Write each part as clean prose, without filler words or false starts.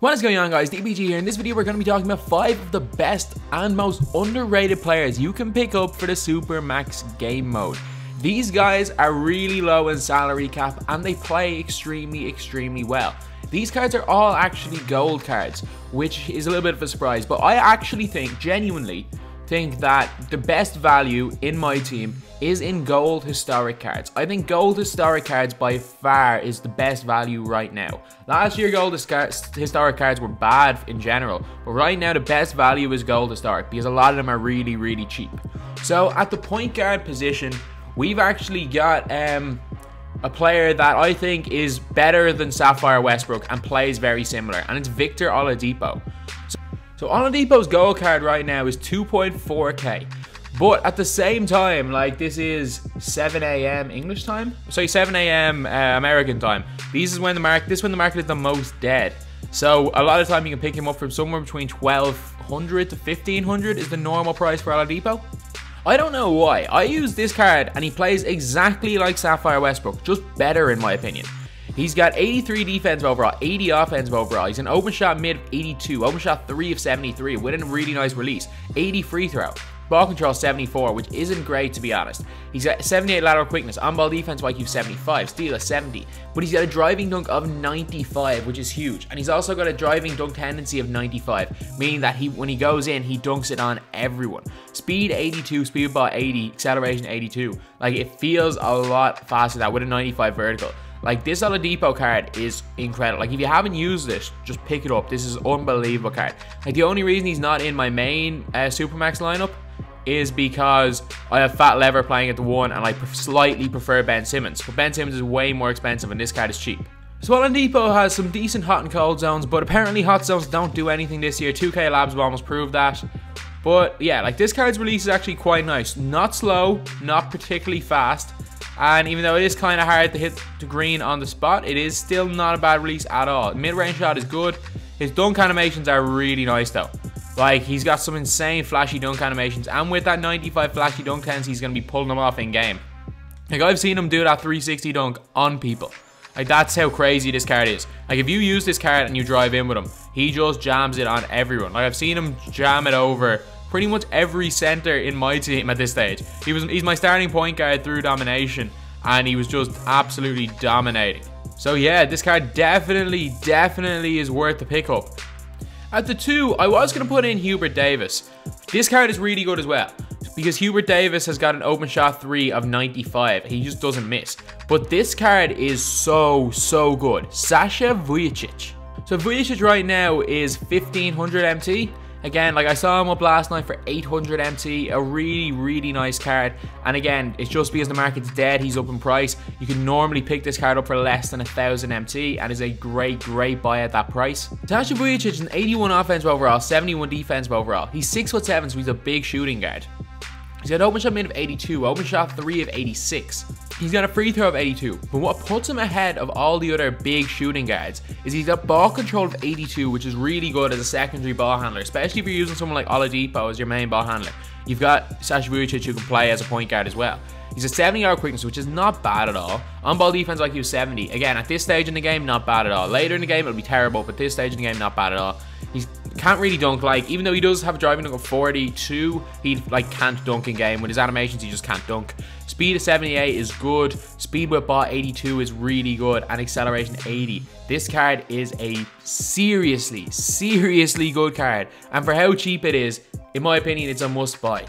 What is going on, guys? DBG here. In this video we're going to be talking about 5 of the best and most underrated players you can pick up for the Super Max game mode. These guys are really low in salary cap and they play extremely well. These cards are all actually gold cards, which is a little bit of a surprise, but I actually genuinely think that the best value in my team is in gold historic cards. I think gold historic cards by far is the best value right now. Last year gold historic cards were bad in general, but right now the best value is gold historic because a lot of them are really cheap. So at the point guard position, we've actually got a player that I think is better than Sapphire Westbrook and plays very similar, and it's Victor Oladipo. So Oladipo's gold card right now is 2.4k, but at the same time, like, this is 7 AM English time, sorry, 7 AM American time. This is when the market is the most dead. So a lot of time you can pick him up from somewhere between 1200 to 1500 is the normal price for Oladipo. I don't know why. I use this card and he plays exactly like Sapphire Westbrook, just better in my opinion. He's got 83 defensive overall, 80 offensive overall. He's an open shot mid of 82, open shot 3 of 73 with a really nice release, 80 free throw. Ball control 74, which isn't great to be honest. He's got 78 lateral quickness, on ball defense IQ 75, steal of 70, but he's got a driving dunk of 95, which is huge. And he's also got a driving dunk tendency of 95, meaning that when he goes in, he dunks it on everyone. Speed 82, speed ball 80, acceleration 82. Like, it feels a lot faster than that with a 95 vertical. Like, this Oladipo card is incredible. Like, if you haven't used this, just pick it up. This is an unbelievable card. Like, the only reason he's not in my main Supermax lineup is because I have Fat Lever playing at the 1 and I slightly prefer Ben Simmons. But Ben Simmons is way more expensive and this card is cheap. So Oladipo has some decent hot and cold zones, but apparently hot zones don't do anything this year. 2K Labs have almost proved that. But yeah, like, this card's release is actually quite nice. Not slow, not particularly fast. And even though it is kind of hard to hit the green on the spot, it is still not a bad release at all. Mid-range shot is good. His dunk animations are really nice though. Like, he's got some insane flashy dunk animations, and with that 95 flashy dunk tendency, he's going to be pulling them off in game. Like, I've seen him do that 360 dunk on people. Like, that's how crazy this card is. Like, if you use this card and you drive in with him, he just jams it on everyone. Like, I've seen him jam it over pretty much every center in my team at this stage. He's my starting point guard through domination, and he was just absolutely dominating. So yeah, this card definitely is worth the pickup. At the 2, I was going to put in Hubert Davis. This card is really good as well, because Hubert Davis has got an open shot 3 of 95. He just doesn't miss. But this card is so good. Sasha Vujicic. So Vujicic right now is 1500 MT. Again, like, I saw him up last night for 800 MT, a really nice card. And again, it's just because the market's dead, he's up in price. You can normally pick this card up for less than 1000 MT and is a great buy at that price. Sasha Vujicic is an 81 offensive overall, 71 defensive overall. He's 6'7", so he's a big shooting guard. He's got an open shot mid of 82, open shot 3 of 86. He's got a free throw of 82, but what puts him ahead of all the other big shooting guards is he's got ball control of 82, which is really good as a secondary ball handler, especially if you're using someone like Oladipo as your main ball handler. You've got Sasha Vujicic who can play as a point guard as well. He's a 70-yard quickness, which is not bad at all. On-ball defense IQ 70. Again, at this stage in the game, not bad at all. Later in the game, it'll be terrible, but this stage in the game, not bad at all. He can't really dunk, like, even though he does have a driving dunk of 42, he, like, can't dunk in game. With his animations, he just can't dunk. Speed of 78 is good. Speed with ball 82 is really good. And acceleration 80. This card is a seriously good card. And for how cheap it is, in my opinion, it's a must buy.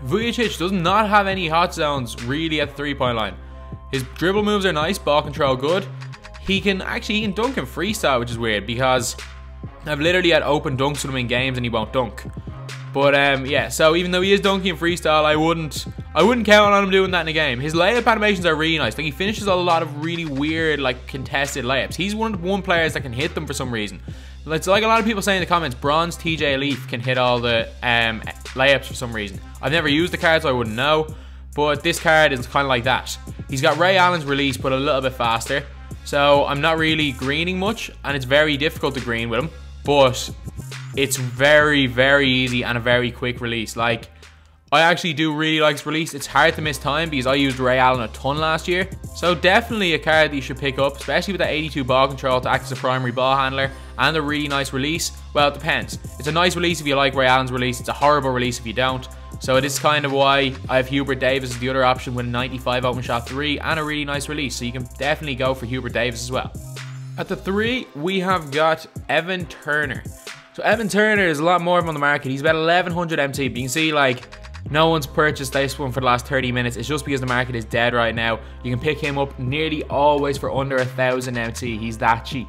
Vujicic does not have any hot zones really at the 3-point line. His dribble moves are nice, ball control good. He can dunk in freestyle, which is weird because I've literally had open dunks with him in games and he won't dunk. But yeah, so even though he is dunking in freestyle, I wouldn't count on him doing that in a game. His layup animations are really nice. Like, he finishes a lot of really weird, like, contested layups. He's one of the players that can hit them for some reason. It's like a lot of people say in the comments, Bronze TJ Leaf can hit all the layups for some reason. I've never used the card, so I wouldn't know. But this card is kind of like that. He's got Ray Allen's release, but a little bit faster. So I'm not really greening much, and it's very difficult to green with him. But it's very easy and a very quick release. Like, I actually do really like his release. It's hard to miss time because I used Ray Allen a ton last year. So definitely a card that you should pick up, especially with that 82 ball control to act as a primary ball handler and a really nice release. Well, it depends. It's a nice release if you like Ray Allen's release. It's a horrible release if you don't. So it is kind of why I have Hubert Davis as the other option with a 95 open shot 3 and a really nice release. So you can definitely go for Hubert Davis as well. At the 3, we have got Evan Turner. So Evan Turner is a lot more of him on the market. He's about 1100 MT, but you can see like no one's purchased this one for the last 30 minutes. It's just because the market is dead right now. You can pick him up nearly always for under 1000 MT. He's that cheap.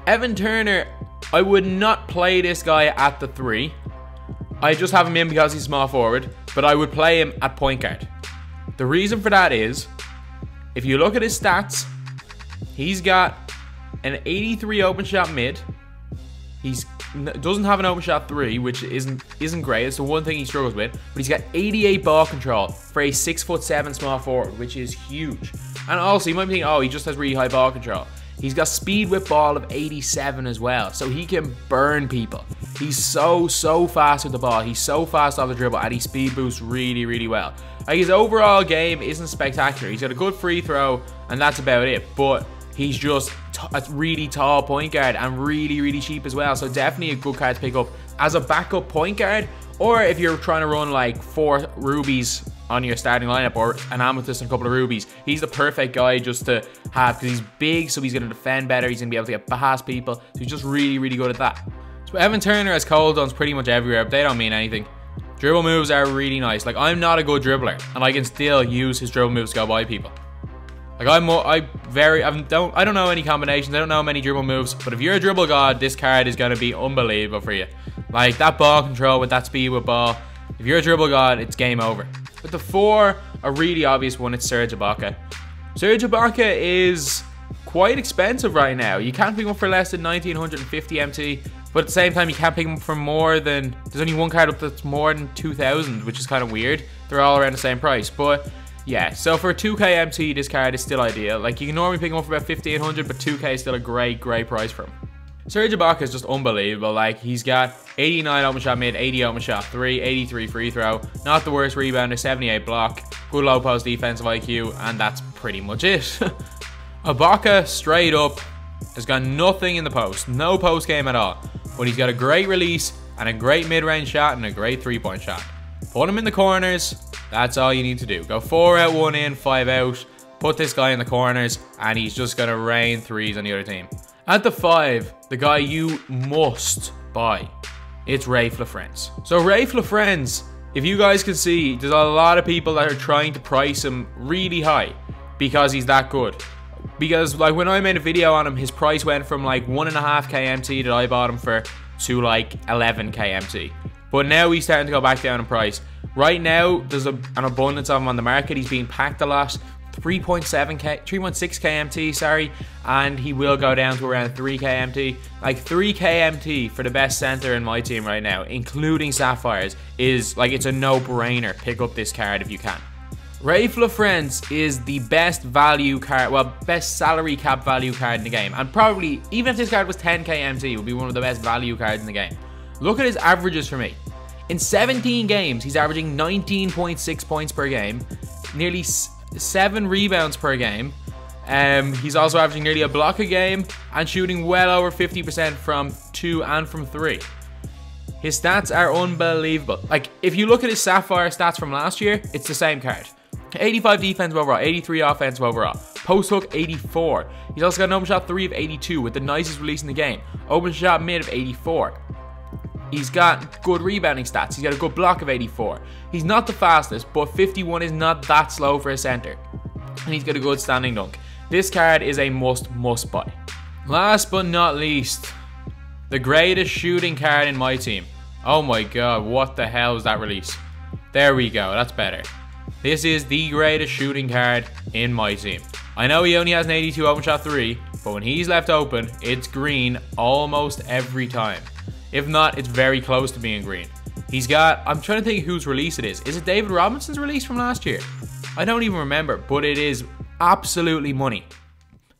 Evan Turner, I would not play this guy at the 3. I just have him in because he's small forward, but I would play him at point guard. The reason for that is, if you look at his stats, he's got an 83 open shot mid. He doesn't have an open shot 3, which isn't great. It's the one thing he struggles with. But he's got 88 ball control for a 6'7" small forward, which is huge. And also, you might be thinking, oh, he just has really high ball control. He's got speed with ball of 87 as well, so he can burn people. He's so fast with the ball. He's so fast off the dribble, and he speed boosts really well. Like, his overall game isn't spectacular. He's got a good free throw, and that's about it. But he's just a really tall point guard and really cheap as well. So definitely a good card to pick up as a backup point guard, or if you're trying to run like 4 rubies on your starting lineup, or an amethyst and a couple of rubies. He's the perfect guy just to have, because he's big, so he's going to defend better. He's going to be able to get past people. So he's just really good at that. So Evan Turner has cooldowns pretty much everywhere, but they don't mean anything. Dribble moves are really nice. Like, I'm not a good dribbler, and I can still use his dribble moves to go by people. Like, I don't know any combinations. I don't know many dribble moves, but if you're a dribble god, this card is going to be unbelievable for you. Like, that ball control with that speed with ball. If you're a dribble god, it's game over. With the 4, a really obvious one, it's Serge Ibaka. Serge Ibaka is quite expensive right now. You can't pick him up for less than 1950 MT, but at the same time, you can't pick him up for more than, there's only one card up that's more than 2000, which is kind of weird. They're all around the same price, but yeah, so for 2k MT, this card is still ideal. Like, you can normally pick him up for about 1500, but 2k is still a great price for him. Serge Ibaka is just unbelievable. Like, he's got 89 open shot mid, 80 open shot 3, 83 free throw, not the worst rebounder, 78 block, good low post defensive IQ, and that's pretty much it. Ibaka, straight up, has got nothing in the post, no post game at all, but he's got a great release and a great mid-range shot and a great 3-point shot. Put him in the corners, that's all you need to do. Go 4 out, 1 in, 5 out, put this guy in the corners, and he's just going to rain threes on the other team. At the 5, the guy you must buy, it's Raef LaFrentz. So Raef LaFrentz, if you guys can see, there's a lot of people that are trying to price him really high because he's that good. Because like when I made a video on him, his price went from like 1.5k MT that I bought him for to like 11k MT. But now he's starting to go back down in price. Right now, there's an abundance of him on the market. He's being packed a lot. 3.6k MT, sorry, and he will go down to around 3k MT. Like 3k MT for the best center in my team right now, including sapphires, is like, it's a no-brainer. Pick up this card if you can. Raef LaFrentz is the best value card, well, best salary cap value card in the game, and probably even if this card was 10k MT, it would be one of the best value cards in the game. Look at his averages for me. In 17 games, he's averaging 19.6 points per game, nearly 7 rebounds per game. He's also averaging nearly a block a game and shooting well over 50% from 2 and from 3. His stats are unbelievable. Like, if you look at his sapphire stats from last year, it's the same card. 85 defensive overall, 83 offensive overall, post hook 84. He's also got an open shot 3 of 82 with the nicest release in the game. Open shot mid of 84. He's got good rebounding stats. He's got a good block of 84. He's not the fastest, but 51 is not that slow for a center. And he's got a good standing dunk. This card is a must buy. Last but not least, the greatest shooting card in my team. Oh my god, what the hell was that release? There we go, that's better. This is the greatest shooting card in my team. I know he only has an 82 open shot 3, but when he's left open, it's green almost every time. If not, it's very close to being green. He's got, I'm trying to think whose release it is. Is it David Robinson's release from last year? I don't even remember, but it is absolutely money.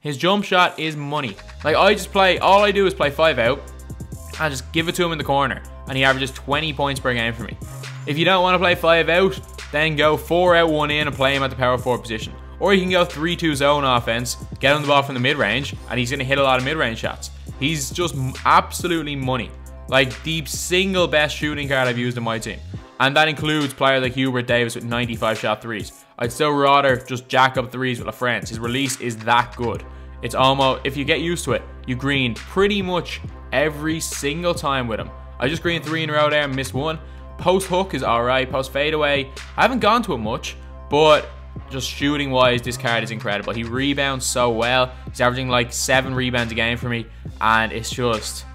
His jump shot is money. Like, all I do is play 5 out and just give it to him in the corner, and he averages 20 points per game for me. If you don't want to play 5 out, then go 4 out, 1 in and play him at the power forward position. Or you can go 3-2 zone offense, get him the ball from the mid-range, and he's going to hit a lot of mid-range shots. He's just absolutely money. Like the single best shooting card I've used in my team. And that includes players like Hubert Davis with 95 shot threes. I'd still rather just jack up threes with LaFrentz. His release is that good. It's almost, if you get used to it, you green pretty much every single time with him. I just greened 3 in a row there and missed 1. Post hook is alright. Post fadeaway, I haven't gone to it much, but just shooting wise, this card is incredible. He rebounds so well. He's averaging like 7 rebounds a game for me, and it's just,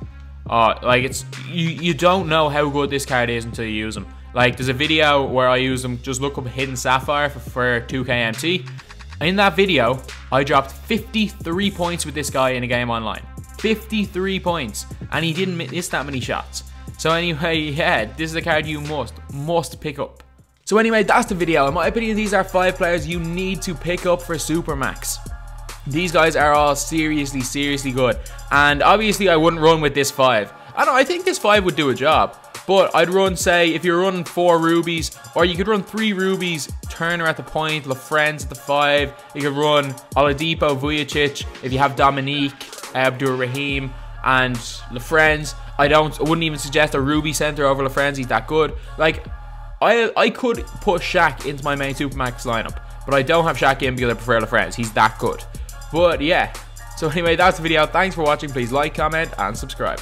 like it's you don't know how good this card is until you use him. Like there's a video where I use him. Just look up hidden sapphire for 2K18. In that video, I dropped 53 points with this guy in a game online. 53 points, and he didn't miss that many shots. So anyway, yeah, this is a card you must pick up. So anyway, that's the video. In my opinion, these are 5 players you need to pick up for Supermax. These guys are all seriously good. And obviously, I wouldn't run with this 5. I think this 5 would do a job. But I'd run, say, if you're running 4 rubies, or you could run 3 rubies, Turner at the point, LaFrentz at the 5. You could run Oladipo, Vujicic, if you have Dominique, Abdur-Rahim, and LaFrentz. I wouldn't even suggest a ruby center over LaFrentz. He's that good. Like, I could put Shaq into my main Supermax lineup, but I don't have Shaq in because I prefer LaFrentz. He's that good. But yeah. So anyway, that's the video. Thanks for watching. Please like, comment, and subscribe.